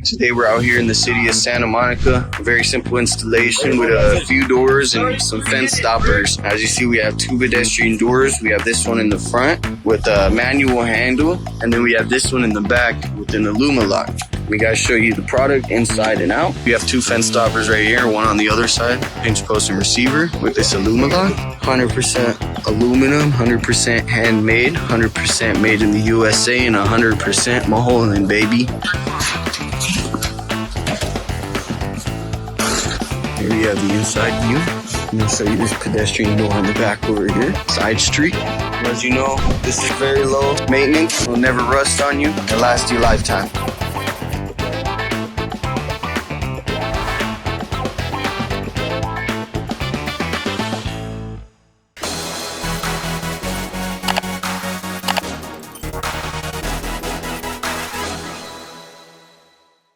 Today we're out here in the city of Santa Monica. A very simple installation with a few doors and some fence stoppers. As you see, we have two pedestrian doors. We have this one in the front with a manual handle, and then we have this one in the back with an Illuma lock. We gotta show you the product inside and out. We have two fence stoppers right here, one on the other side, pinch post and receiver with this Illuma lock. 100% aluminum, 100% handmade, 100% made in the USA, and 100% Mulholland, baby. Here we have the inside view. I'm gonna show you this pedestrian door on the back over here. Side street. As you know, this is very low maintenance. It will never rust on you. It'll last you a lifetime.